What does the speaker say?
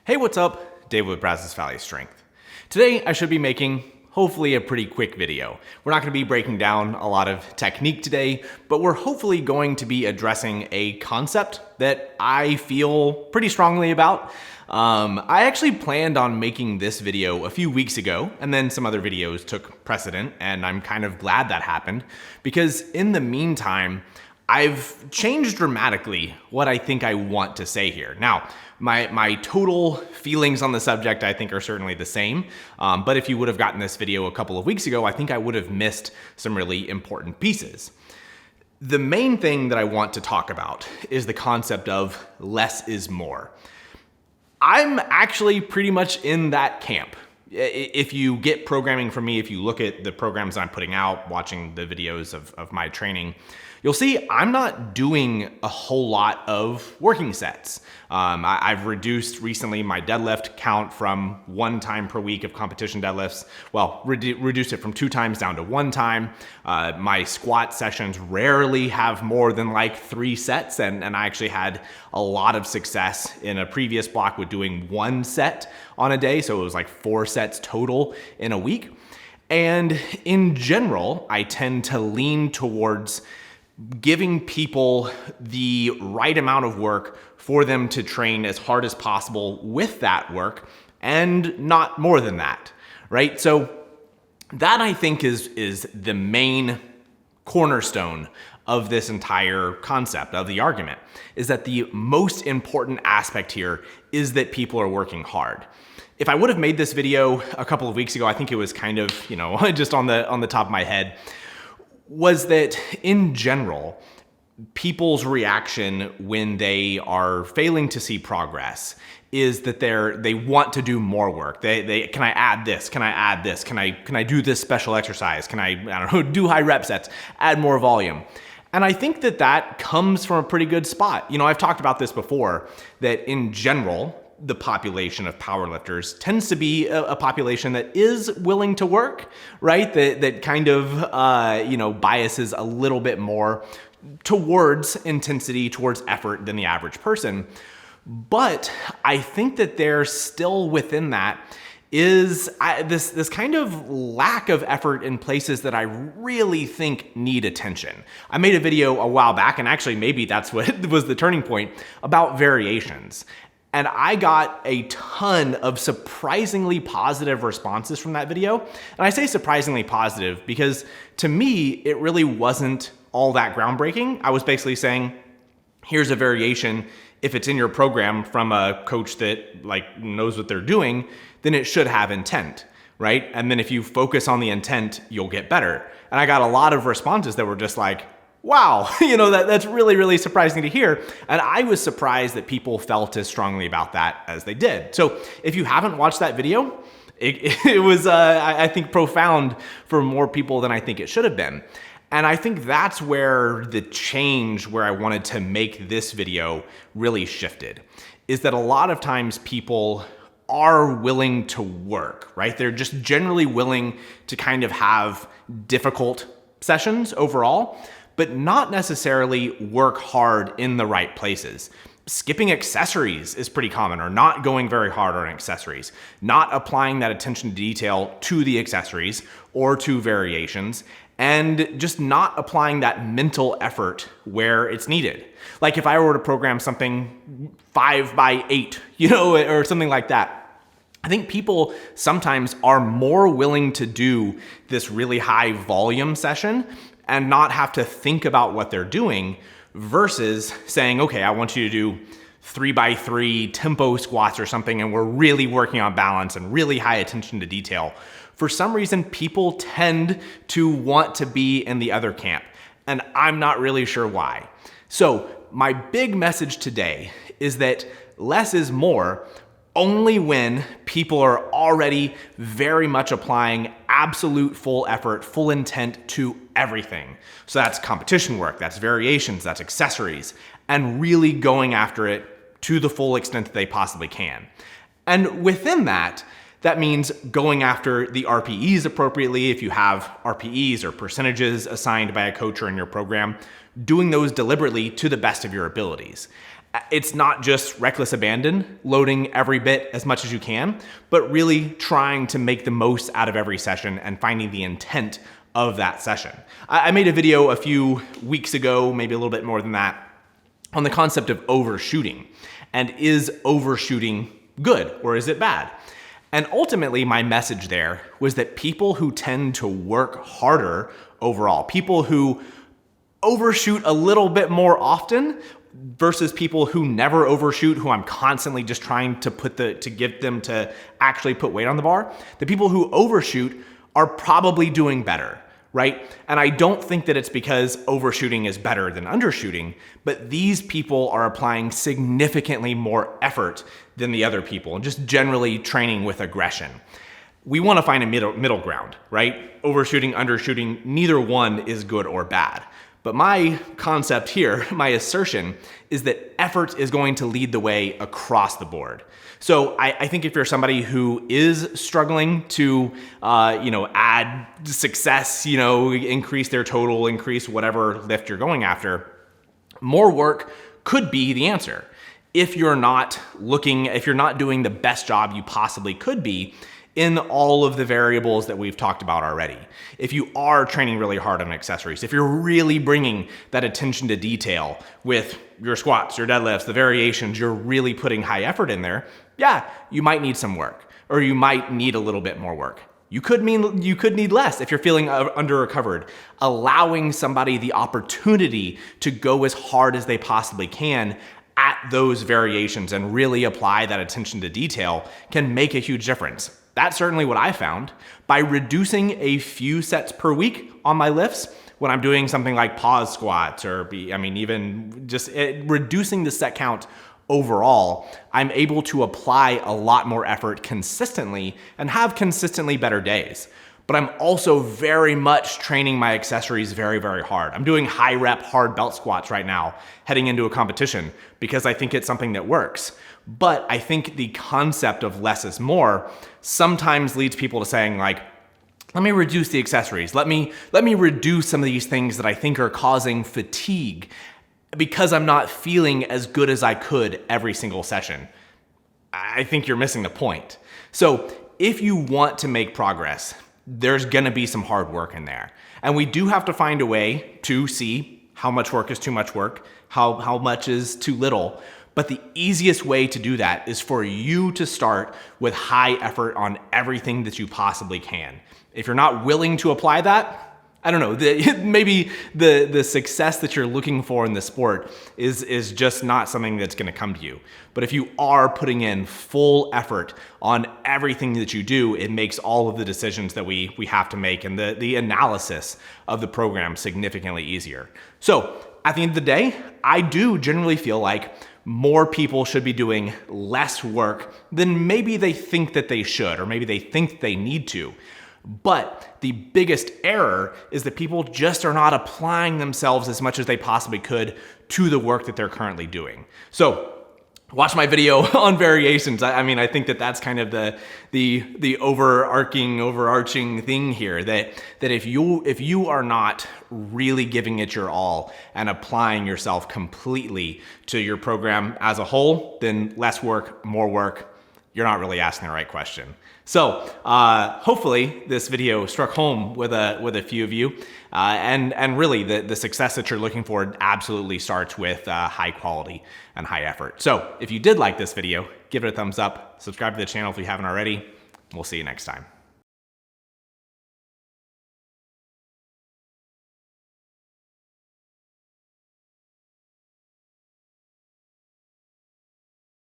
Hey, what's up? Dave with Brazos Valley Strength. Today, I should be making hopefully a pretty quick video. We're not going to be breaking down a lot of technique today, but we're hopefully going to be addressing a concept that I feel pretty strongly about. I actually planned on making this video a few weeks ago, and then some other videos took precedent, and I'm kind of glad that happened because in the meantime, I've changed dramatically what I think I want to say here. Now, my total feelings on the subject I think are certainly the same, but if you would have gotten this video a couple of weeks ago, I think I would have missed some really important pieces. The main thing that I want to talk about is the concept of less is more. I'm actually pretty much in that camp. If you get programming from me, if you look at the programs I'm putting out, watching the videos of my training, you'll see I'm not doing a whole lot of working sets. I've reduced recently my deadlift count from 1 time per week of competition deadlifts. Well, reduced it from 2 times down to 1 time. My squat sessions rarely have more than like 3 sets, and I actually had a lot of success in a previous block with doing 1 set on a day, so it was like 4 sets total in a week. And in general, I tend to lean towards giving people the right amount of work for them to train as hard as possible with that work and not more than that, right? So that I think is the main cornerstone of this entire concept of the argument, is that the most important aspect here is that people are working hard. If I would have made this video a couple of weeks ago, I think it was kind of, just on the top of my head, was that in general, people's reaction when they are failing to see progress is that they want to do more work. They can I add this? Can I add this? Can I do this special exercise? Can I don't know, do high rep sets, add more volume? And I think that comes from a pretty good spot. I've talked about this before, that in general, the population of powerlifters tends to be a population that is willing to work, right? That kind of, biases a little bit more towards intensity, towards effort than the average person. But I think that there's still within that is this kind of lack of effort in places that I really think need attention. I made a video a while back, and actually maybe that's what was the turning point, about variations. And I got a ton of surprisingly positive responses from that video. And I say surprisingly positive because to me, it really wasn't all that groundbreaking. I was basically saying, here's a variation. If it's in your program from a coach that knows what they're doing, then it should have intent, right? And then if you focus on the intent, you'll get better. And I got a lot of responses that were just like, wow, that's really, really surprising to hear. And I was surprised that people felt as strongly about that as they did. So if you haven't watched that video, it was, I think, profound for more people than I think it should have been. And I think that's where the change where I wanted to make this video really shifted, is that a lot of times people are willing to work, right? They're just generally willing to kind of have difficult sessions overall, but not necessarily work hard in the right places. Skipping accessories is pretty common, or not going very hard on accessories, not applying that attention to detail to the accessories or to variations, and just not applying that mental effort where it's needed. Like if I were to program something 5x8, or something like that, I think people sometimes are more willing to do this really high volume session and not have to think about what they're doing versus saying, okay, I want you to do 3x3 tempo squats or something, and we're really working on balance and really high attention to detail. For some reason, people tend to want to be in the other camp, and I'm not really sure why. So my big message today is that less is more only when people are already very much applying absolute full effort, full intent to everything. So that's competition work, that's variations, that's accessories, and really going after it to the full extent that they possibly can. And within that means going after the RPEs appropriately. If you have RPEs or percentages assigned by a coach or in your program, doing those deliberately to the best of your abilities. It's not just reckless abandon, loading every bit as much as you can, but really trying to make the most out of every session and finding the intent of that session. I made a video a few weeks ago, maybe a little bit more than that, on the concept of overshooting. And is overshooting good or is it bad? And ultimately, my message there was that people who tend to work harder overall, people who overshoot a little bit more often versus people who never overshoot, who I'm constantly just trying to get them to actually put weight on the bar, the people who overshoot are probably doing better, right? And I don't think that it's because overshooting is better than undershooting, but these people are applying significantly more effort than the other people and just generally training with aggression. We want to find a middle ground, right? Overshooting, undershooting, neither one is good or bad. But my concept here, my assertion, is that effort is going to lead the way across the board. So I think if you're somebody who is struggling to, add success, increase their total, increase whatever lift you're going after, more work could be the answer. If you're not doing the best job you possibly could be in all of the variables that we've talked about already. If you are training really hard on accessories, if you're really bringing that attention to detail with your squats, your deadlifts, the variations, you're really putting high effort in there, yeah, you might need some work, or you might need a little bit more work. You could need less if you're feeling under recovered. Allowing somebody the opportunity to go as hard as they possibly can at those variations and really apply that attention to detail can make a huge difference. That's certainly what I found. By reducing a few sets per week on my lifts, when I'm doing something like pause squats even just reducing the set count overall, I'm able to apply a lot more effort consistently and have consistently better days. But I'm also very much training my accessories very, very hard. I'm doing high rep hard belt squats right now, heading into a competition because I think it's something that works. But I think the concept of less is more sometimes leads people to saying like, let me reduce the accessories. Let me reduce some of these things that I think are causing fatigue because I'm not feeling as good as I could every single session. I think you're missing the point. So if you want to make progress, there's gonna be some hard work in there. And we do have to find a way to see how much work is too much work, how much is too little. But the easiest way to do that is for you to start with high effort on everything that you possibly can. If you're not willing to apply that, I don't know, maybe the success that you're looking for in the sport is just not something that's gonna come to you. But if you are putting in full effort on everything that you do, it makes all of the decisions that we have to make and the analysis of the program significantly easier. So at the end of the day, I do generally feel like more people should be doing less work than maybe they think that they should, or maybe they think they need to. But the biggest error is that people just are not applying themselves as much as they possibly could to the work that they're currently doing. So watch my video on variations. I think that that's kind of the overarching thing here, that if you are not really giving it your all and applying yourself completely to your program as a whole, then less work, more work, you're not really asking the right question. So hopefully this video struck home with a few of you, and really the success that you're looking for absolutely starts with high quality and high effort. So if you did like this video, give it a thumbs up, subscribe to the channel if you haven't already. We'll see you next time.